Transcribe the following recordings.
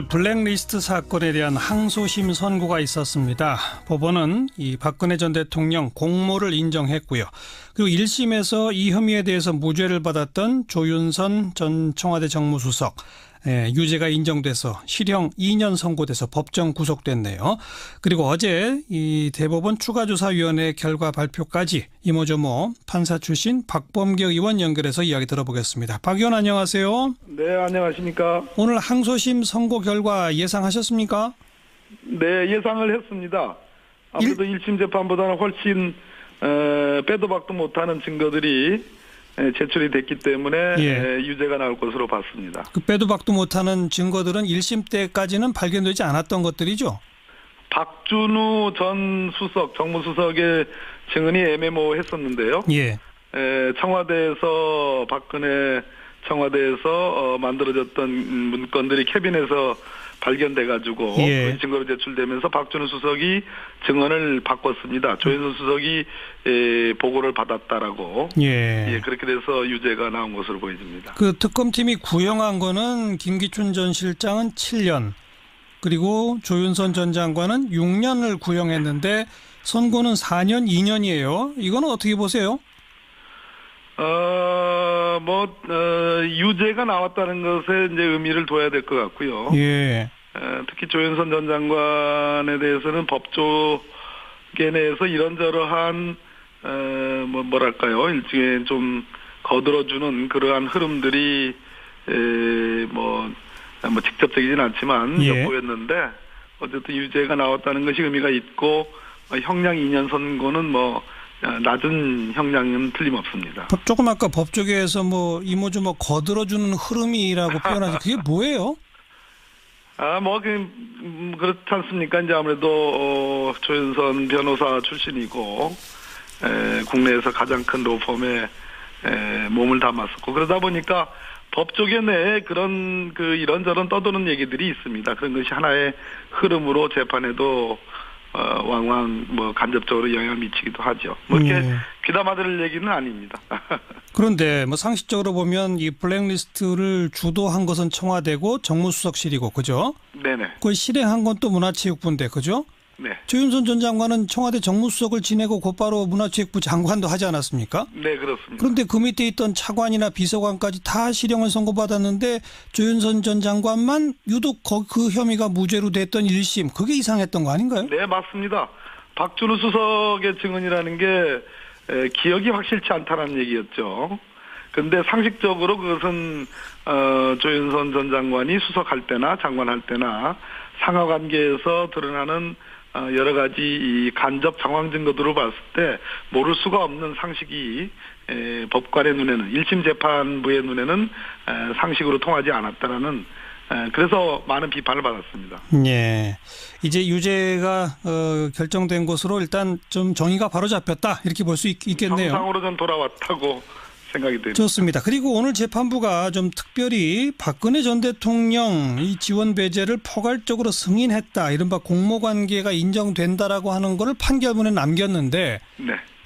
블랙리스트 사건에 대한 항소심 선고가 있었습니다. 법원은 이 박근혜 전 대통령 공모를 인정했고요. 그리고 1심에서 이 혐의에 대해서 무죄를 받았던 조윤선 전 청와대 정무수석 유죄가 인정돼서 실형 2년 선고돼서 법정 구속됐네요. 그리고 어제 이 대법원 추가조사위원회 결과 발표까지 이모저모 판사 출신 박범계 의원 연결해서 이야기 들어보겠습니다. 박 의원 안녕하세요. 네, 안녕하십니까. 오늘 항소심 선고 결과 예상하셨습니까? 네, 예상을 했습니다. 아무래도 1심 재판보다는 훨씬 빼도 박도 못하는 증거들이 제출이 됐기 때문에 유죄가 나올 것으로 봤습니다. 그 빼도 박도 못하는 증거들은 1심 때까지는 발견되지 않았던 것들이죠? 박준우 전 수석, 정무수석의 증언이 애매모호했었는데요. 청와대에서 박근혜 청와대에서 만들어졌던 문건들이 캐빈에서 발견돼가지고 그 증거로 제출되면서 박준우 수석이 증언을 바꿨습니다. 조윤선 수석이 보고를 받았다라고 그렇게 돼서 유죄가 나온 것으로 보여집니다. 그 특검팀이 구형한 거는 김기춘 전 실장은 7년 그리고 조윤선 전 장관은 6년을 구형했는데 선고는 4년, 2년이에요. 이거는 어떻게 보세요? 유죄가 나왔다는 것에 이제 의미를 둬야 될 것 같고요. 특히 조윤선 전 장관에 대해서는 법조계 내에서 이런저런한, 일종의 좀 거들어주는 그러한 흐름들이, 직접적이진 않지만, 엿보였는데, 어쨌든 유죄가 나왔다는 것이 의미가 있고, 형량 2년 선고는 낮은 형량은 틀림없습니다. 조금 아까 법조계에서 이모저모 거들어주는 흐름이라고 표현하죠. 그게 뭐예요? 그렇지 않습니까? 이제 아무래도, 조윤선 변호사 출신이고, 국내에서 가장 큰 로펌에, 몸을 담았었고, 그러다 보니까 법조계 내에 그런, 이런저런 떠도는 얘기들이 있습니다. 그런 것이 하나의 흐름으로 재판에도 왕왕 간접적으로 영향을 미치기도 하죠. 이렇게 귀담아 들을 얘기는 아닙니다. 그런데 상식적으로 보면 이 블랙리스트를 주도한 것은 청와대고 정무수석실이고 그죠? 네네. 그걸 실행한 건 또 문화체육부인데 그죠? 네. 조윤선 전 장관은 청와대 정무수석을 지내고 곧바로 문화체육부 장관도 하지 않았습니까? 네, 그렇습니다. 그런데 그 밑에 있던 차관이나 비서관까지 다 실형을 선고받았는데 조윤선 전 장관만 유독 그 혐의가 무죄로 됐던 1심 그게 이상했던 거 아닌가요? 네, 맞습니다. 박준우 수석의 증언이라는 게 기억이 확실치 않다는 얘기였죠. 근데 상식적으로 그것은 조윤선 전 장관이 수석할 때나 장관할 때나 상하관계에서 드러나는 여러 가지 이 간접 정황 증거들을 봤을 때 모를 수가 없는 상식이 법관의 눈에는 1심 재판부의 눈에는 상식으로 통하지 않았다라는 그래서 많은 비판을 받았습니다. 이제 유죄가 결정된 것으로 일단 좀 정의가 바로 잡혔다 이렇게 볼 수 있겠네요. 정상으로 좀 돌아왔다고 생각이 됩니다. 좋습니다. 그리고 오늘 재판부가 좀 특별히 박근혜 전 대통령 이 지원 배제를 포괄적으로 승인했다. 이른바 공모관계가 인정된다라고 하는 거를 판결문에 남겼는데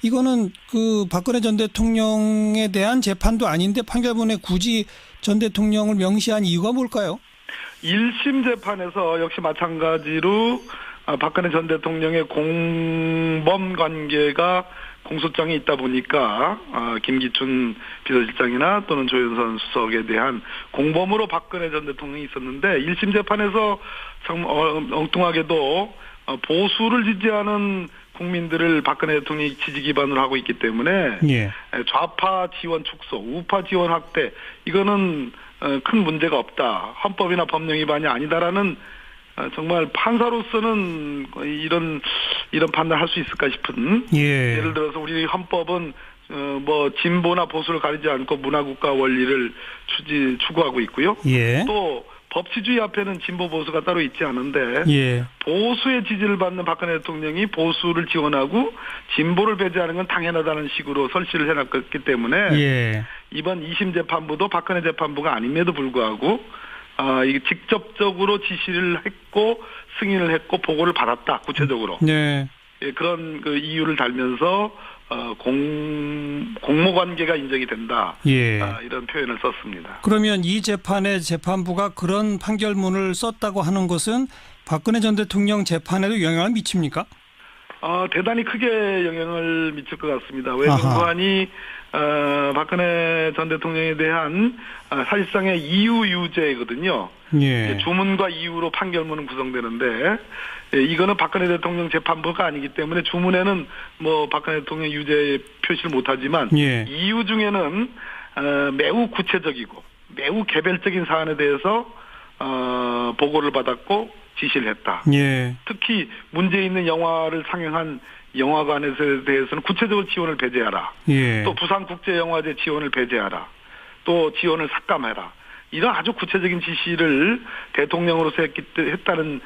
이거는 그 박근혜 전 대통령에 대한 재판도 아닌데 판결문에 굳이 전 대통령을 명시한 이유가 뭘까요? 1심 재판에서 역시 마찬가지로 박근혜 전 대통령의 공범 관계가 공소장이 있다 보니까 김기춘 비서실장이나 또는 조윤선 수석에 대한 공범으로 박근혜 전 대통령이 있었는데 1심 재판에서 참 엉뚱하게도 보수를 지지하는 국민들을 박근혜 대통령이 지지 기반으로 하고 있기 때문에 좌파 지원 축소, 우파 지원 확대 이거는 큰 문제가 없다. 헌법이나 법령 위반이 아니다라는 정말 판사로서는 이런 판단할 수 있을까 싶은 예를 들어서 우리 헌법은 진보나 보수를 가리지 않고 문화국가 원리를 추구하고 있고요. 또 법치주의 앞에는 진보 보수가 따로 있지 않은데 보수의 지지를 받는 박근혜 대통령이 보수를 지원하고 진보를 배제하는 건 당연하다는 식으로 설치를 해놨기 때문에 이번 2심 재판부도 박근혜 재판부가 아님에도 불구하고 이게 직접적으로 지시를 했고 승인을 했고 보고를 받았다 구체적으로 그런 그 이유를 달면서 공모 관계가 인정이 된다. 예. 이런 표현을 썼습니다. 그러면 이 재판에 재판부가 그런 판결문을 썼다고 하는 것은 박근혜 전 대통령 재판에도 영향을 미칩니까? 대단히 크게 영향을 미칠 것 같습니다. 왜 아하. 정부안이 박근혜 전 대통령에 대한 사실상의 이유유죄거든요. 예. 주문과 이유로 판결문은 구성되는데 이거는 박근혜 대통령 재판부가 아니기 때문에 주문에는 뭐 박근혜 대통령 유죄 표시를 못하지만 예. 이유 중에는 매우 구체적이고 매우 개별적인 사안에 대해서 보고를 받았고 지시를 했다. 예. 특히 문제 있는 영화를 상영한 영화관에 대해서는 구체적으로 지원을 배제하라. 예. 또 부산국제영화제 지원을 배제하라. 또 지원을 삭감해라. 이런 아주 구체적인 지시를 대통령으로서 했다는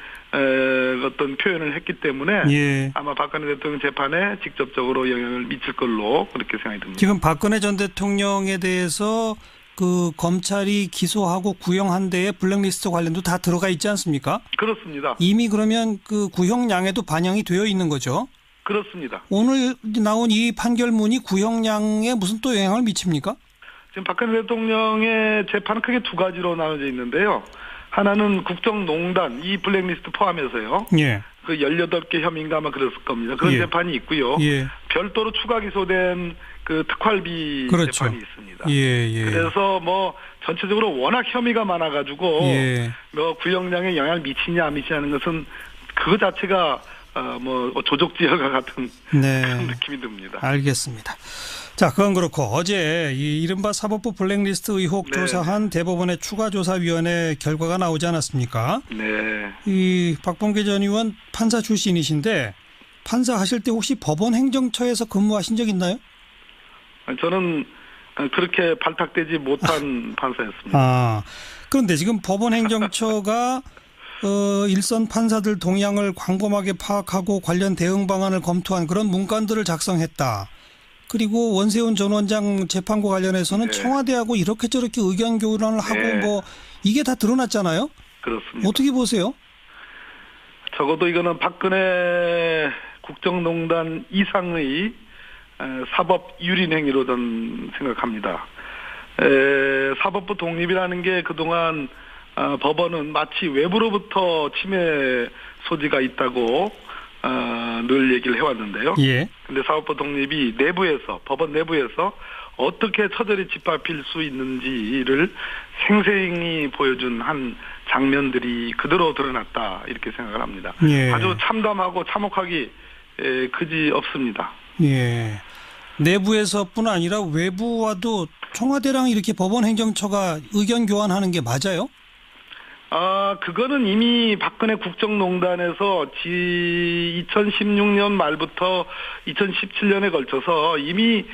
어떤 표현을 했기 때문에 예. 아마 박근혜 대통령 재판에 직접적으로 영향을 미칠 걸로 그렇게 생각이 듭니다. 지금 박근혜 전 대통령에 대해서 그 검찰이 기소하고 구형한 데에 블랙리스트 관련도 다 들어가 있지 않습니까? 그렇습니다. 이미 그러면 그 구형량에도 반영이 되어 있는 거죠? 그렇습니다. 오늘 나온 이 판결문이 구형량에 무슨 또 영향을 미칩니까? 지금 박근혜 대통령의 재판은 크게 두 가지로 나눠져 있는데요. 하나는 국정농단, 이 블랙리스트 포함해서요. 예. 그 18개 혐의인가 아마 그랬을 겁니다. 그런 예. 재판이 있고요. 예. 별도로 추가 기소된 그 특활비 그렇죠. 재판이 있습니다. 예, 예. 그래서 뭐 전체적으로 워낙 혐의가 많아가지고 예. 뭐 구형량에 영향을 미치냐 안 미치냐는 것은 그거 자체가 뭐 조족지혈과 같은 네. 그런 느낌이 듭니다. 알겠습니다. 자, 그건 그렇고 어제 이 이른바 사법부 블랙리스트 의혹 네. 조사한 대법원의 추가조사위원회 결과가 나오지 않았습니까? 네. 이 박범계 전 의원 판사 출신이신데 판사 하실 때 혹시 법원 행정처에서 근무하신 적 있나요? 저는 그렇게 발탁되지 못한 판사였습니다. 그런데 지금 법원 행정처가 일선 판사들 동향을 광범하게 파악하고 관련 대응 방안을 검토한 그런 문건들을 작성했다. 그리고 원세훈 전 원장 재판과 관련해서는 네. 청와대하고 이렇게 저렇게 의견 교환을 하고 네. 뭐 이게 다 드러났잖아요. 그렇습니다. 어떻게 보세요? 적어도 이거는 박근혜 국정농단 이상의 사법 유린 행위로 저는 생각합니다. 사법부 독립이라는 게 그동안 법원은 마치 외부로부터 침해 소지가 있다고 늘 얘기를 해왔는데요. 예. 근데 사법부 독립이 내부에서 법원 내부에서 어떻게 처절히 짓밟힐 수 있는지를 생생히 보여준 한 장면들이 그대로 드러났다 이렇게 생각을 합니다. 예. 아주 참담하고 참혹하기 그지 없습니다. 예. 내부에서뿐 아니라 외부와도 청와대랑 이렇게 법원 행정처가 의견 교환하는 게 맞아요? 그거는 이미 박근혜 국정농단에서 2016년 말부터 2017년에 걸쳐서 이미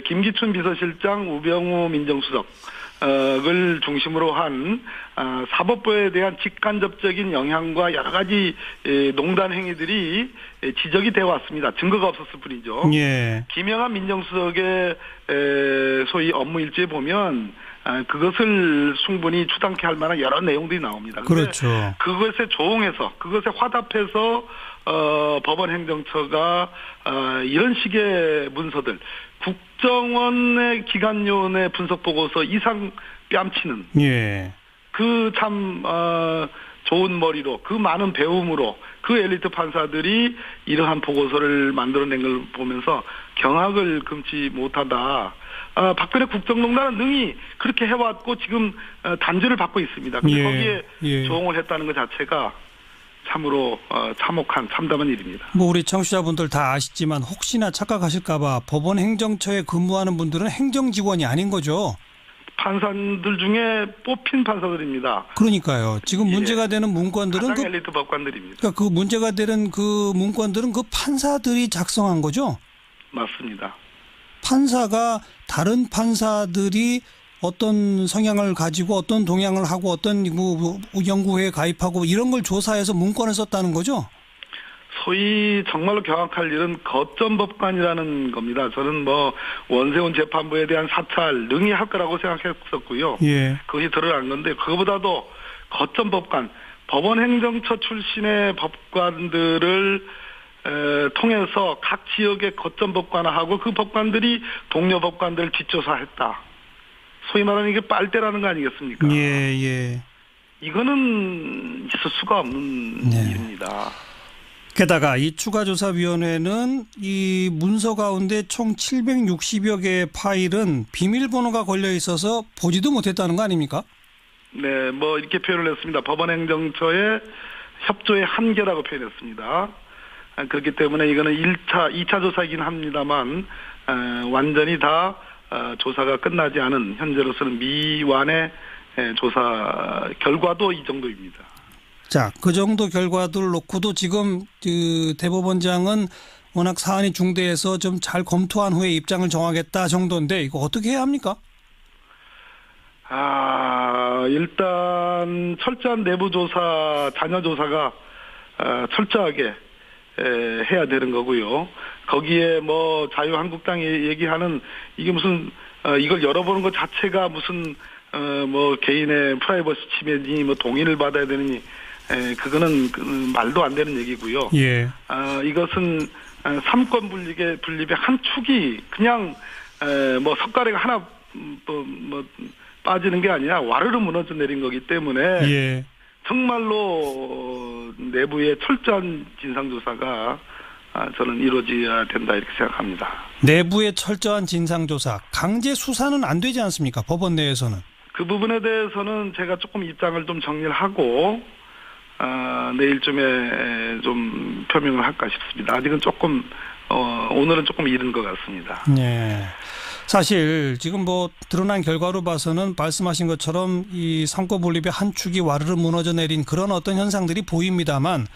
김기춘 비서실장, 우병우 민정수석을 중심으로 한 사법부에 대한 직간접적인 영향과 여러 가지 농단 행위들이 지적이 되어 왔습니다. 증거가 없었을 뿐이죠. 예. 김영한 민정수석의 소위 업무 일지에 보면 그것을 충분히 추단케 할 만한 여러 내용들이 나옵니다. 그렇죠. 그것에 조응해서 그것에 화답해서 법원 행정처가 이런 식의 문서들 국정원의 기관요원의 분석 보고서 이상 뺨치는 예. 그 참 좋은 머리로 그 많은 배움으로 그 엘리트 판사들이 이러한 보고서를 만들어낸 걸 보면서 경악을 금치 못하다. 박근혜 국정농단은 능히 그렇게 해왔고 지금 단죄를 받고 있습니다. 근데 거기에 조응을 했다는 것 자체가 참으로 참혹한 참담한 일입니다. 뭐 우리 청취자분들 다 아시지만 혹시나 착각하실까 봐 법원 행정처에 근무하는 분들은 행정직원이 아닌 거죠. 판사들 중에 뽑힌 판사들입니다. 그러니까요. 지금 문제가 되는 문건들은 가장 엘리트 법관들입니다. 그러니까 그 문제가 되는 그 문건들은 그 판사들이 작성한 거죠. 맞습니다. 판사가 다른 판사들이 어떤 성향을 가지고 어떤 동향을 하고 어떤 연구회에 가입하고 이런 걸 조사해서 문건을 썼다는 거죠. 소위 정말로 경악할 일은 거점법관이라는 겁니다. 저는 뭐 원세훈 재판부에 대한 사찰 능히 할 거라고 생각했었고요. 예. 그것이 드러난 건데 그거보다도 거점법관, 법원 행정처 출신의 법관들을 통해서 각 지역의 거점 법관하고 그 법관들이 동료 법관들을 뒷조사했다. 소위 말하는 이게 빨대라는 거 아니겠습니까? 예, 예. 이거는 있을 수가 없는 네. 일입니다. 게다가 이 추가조사위원회는 이 문서 가운데 총 760여 개의 파일은 비밀번호가 걸려 있어서 보지도 못했다는 거 아닙니까? 네, 뭐 이렇게 표현을 했습니다. 법원행정처의 협조의 한계라고 표현했습니다. 그렇기 때문에 이거는 2차 조사이긴 합니다만 완전히 다 조사가 끝나지 않은 현재로서는 미완의 조사 결과도 이 정도입니다. 자, 그 정도 결과들 놓고도 지금 그 대법원장은 워낙 사안이 중대해서 좀 잘 검토한 후에 입장을 정하겠다 정도인데 이거 어떻게 해야 합니까? 일단 철저한 내부 조사, 자녀 조사가 철저하게 해야 되는 거고요. 거기에 뭐 자유한국당이 얘기하는 이게 무슨 이걸 열어보는 것 자체가 무슨 뭐 개인의 프라이버시 침해니 뭐 동의를 받아야 되느니 그거는 말도 안 되는 얘기고요. 예. 이것은 삼권 분립의 한 축이 그냥 뭐 석가래가 하나 뭐 빠지는 게 아니라 와르르 무너져 내린 거기 때문에 예. 정말로 내부의 철저한 진상조사가 저는 이루어져야 된다 이렇게 생각합니다. 내부의 철저한 진상조사, 강제 수사는 안 되지 않습니까? 법원 내에서는. 그 부분에 대해서는 제가 조금 입장을 좀 정리를 하고 내일쯤에 좀 표명을 할까 싶습니다. 아직은 조금 오늘은 조금 이른 것 같습니다. 네. 사실 지금 뭐 드러난 결과로 봐서는 말씀하신 것처럼 이 삼권 분립의 한 축이 와르르 무너져 내린 그런 어떤 현상들이 보입니다만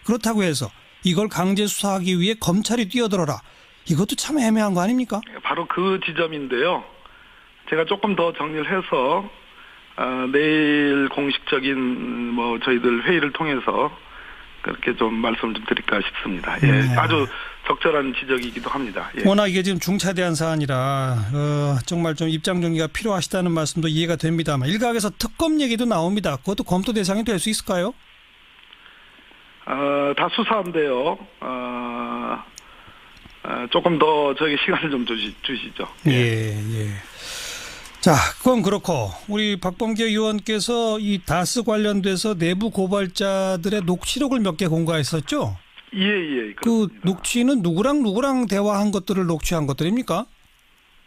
그렇다고 해서 이걸 강제 수사하기 위해 검찰이 뛰어들어라. 이것도 참 애매한 거 아닙니까? 바로 그 지점인데요. 제가 조금 더 정리를 해서 내일 공식적인 뭐 저희들 회의를 통해서 그렇게 좀 말씀을 좀 드릴까 싶습니다. 예, 아주 적절한 지적이기도 합니다. 예. 워낙 이게 지금 중차대한 사안이라 정말 좀 입장 정리가 필요하시다는 말씀도 이해가 됩니다만 일각에서 특검 얘기도 나옵니다. 그것도 검토 대상이 될 수 있을까요? 다 수사인데요. 조금 더 저에게 시간을 좀 주시죠. 예, 예. 자, 그건 그렇고 우리 박범계 의원께서 이 다스 관련돼서 내부 고발자들의 녹취록을 몇 개 공개했었죠? 예, 그렇습니다. 그 녹취는 누구랑 대화한 것들을 녹취한 것들입니까?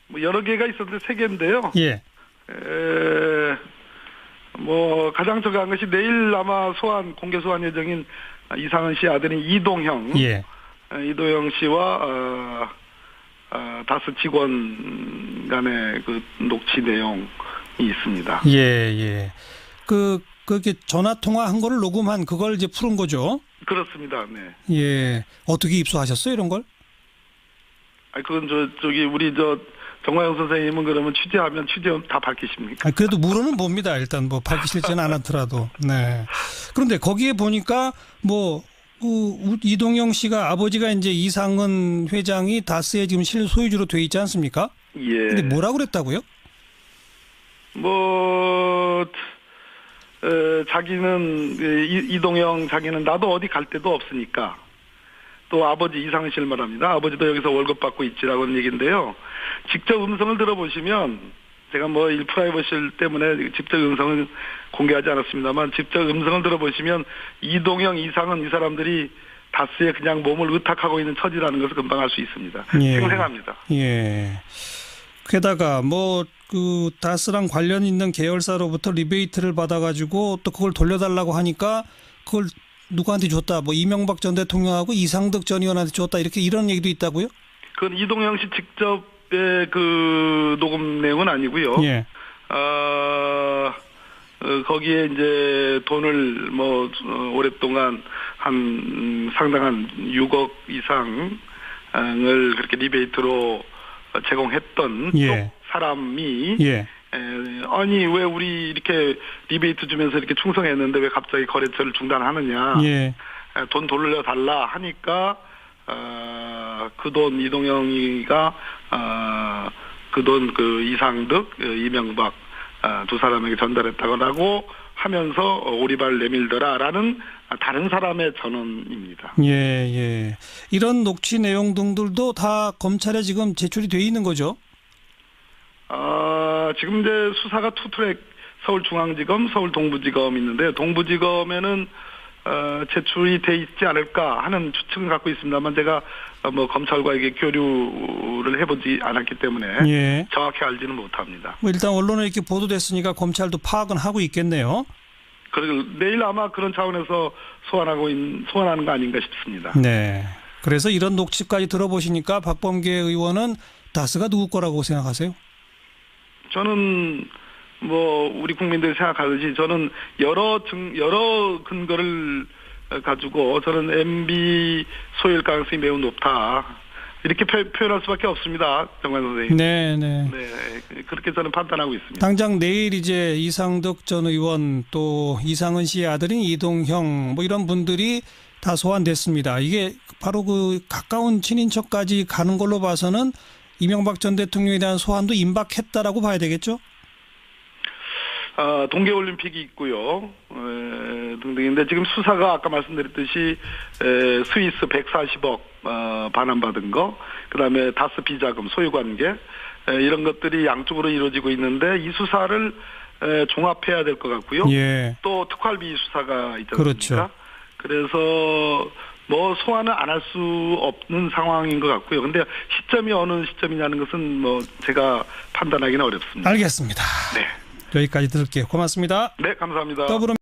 뭐 여러 개가 있었는데 3개인데요. 예. 뭐 가장 중요한 것이 내일 아마 공개 소환 예정인 이상은 씨 아들인 이동형. 예. 이도영 씨와 다스 직원 간의 그 녹취 내용이 있습니다. 예, 예. 그렇게 전화 통화한 거를 녹음한 그걸 이제 푸른 거죠. 그렇습니다. 네. 예. 어떻게 입수하셨어요, 이런 걸? 그건 저기 우리 정화영 선생님은 그러면 취재하면 취재 다 밝히십니까? 그래도 물어는 봅니다. 일단 뭐 밝히실지는 않았더라도. 네. 그런데 거기에 보니까 뭐 이동영 씨가 아버지가 이제 이상은 회장이 다스의 지금 실소유주로 돼 있지 않습니까? 예. 근데 뭐라고 그랬다고요? 자기는 이동영 자기는 나도 어디 갈 데도 없으니까 또 아버지 이상은 씨를 말합니다. 아버지도 여기서 월급 받고 있지라고는 얘기인데요. 직접 음성을 들어보시면 제가 뭐 프라이버시 때문에 직접 음성을 공개하지 않았습니다만 직접 음성을 들어보시면 이동영 이상은 이 사람들이 다스에 그냥 몸을 의탁하고 있는 처지라는 것을 금방 알 수 있습니다. 예. 생생합니다. 예. 게다가 뭐 그 다스랑 관련 있는 계열사로부터 리베이트를 받아가지고 또 그걸 돌려달라고 하니까 그걸 누구한테 줬다. 뭐 이명박 전 대통령하고 이상득 전 의원한테 줬다. 이런 얘기도 있다고요? 그건 이동영 씨 직접의 그 녹음 내용은 아니고요. 예. 거기에 이제 돈을 뭐 오랫동안 한 상당한 6억 이상을 그렇게 리베이트로 제공했던 예. 쪽 사람이 예. 아니 왜 우리 이렇게 리베이트 주면서 이렇게 충성했는데 왜 갑자기 거래처를 중단하느냐. 예. 돈 돌려달라 하니까 그 돈 이동영이가 그 돈 그 이상득 이명박 두 사람에게 전달했다고 하면서 오리발 내밀더라라는 다른 사람의 전언입니다. 예, 예. 이런 녹취 내용 등들도 다 검찰에 지금 제출이 돼 있는 거죠? 지금 이제 수사가 투트랙 서울중앙지검, 서울동부지검 있는데 동부지검에는 제출이 돼 있지 않을까 하는 추측을 갖고 있습니다만 제가 뭐 검찰과 이게 교류를 해보지 않았기 때문에 예. 정확히 알지는 못합니다. 뭐 일단 언론에 이렇게 보도됐으니까 검찰도 파악은 하고 있겠네요. 그리고 내일 아마 그런 차원에서 소환하는 거 아닌가 싶습니다. 네. 그래서 이런 녹취까지 들어보시니까 박범계 의원은 다스가 누구 거라고 생각하세요? 저는 뭐 우리 국민들이 생각하듯이 저는 여러 근거를 가지고 저는 MB 소유일 가능성이 매우 높다. 이렇게 표현할 수밖에 없습니다. 정관 선생님. 네, 네. 네, 그렇게 저는 판단하고 있습니다. 당장 내일 이제 이상덕 전 의원 또 이상은 씨의 아들인 이동형 뭐 이런 분들이 다 소환됐습니다. 이게 바로 그 가까운 친인척까지 가는 걸로 봐서는 이명박 전 대통령에 대한 소환도 임박했다라고 봐야 되겠죠? 동계올림픽이 있고요. 등등인데 지금 수사가 아까 말씀드렸듯이 스위스 140억 반환받은 거, 그다음에 다스 비자금 소유관계 이런 것들이 양쪽으로 이루어지고 있는데 이 수사를 종합해야 될 것 같고요. 예. 또 특활비 수사가 있지 않습니까? 그렇죠. 그래서 뭐 소환을 안 할 수 없는 상황인 것 같고요. 근데 시점이 어느 시점이냐는 것은 뭐 제가 판단하기는 어렵습니다. 알겠습니다. 네. 여기까지 들을게요. 고맙습니다. 네, 감사합니다. 더불어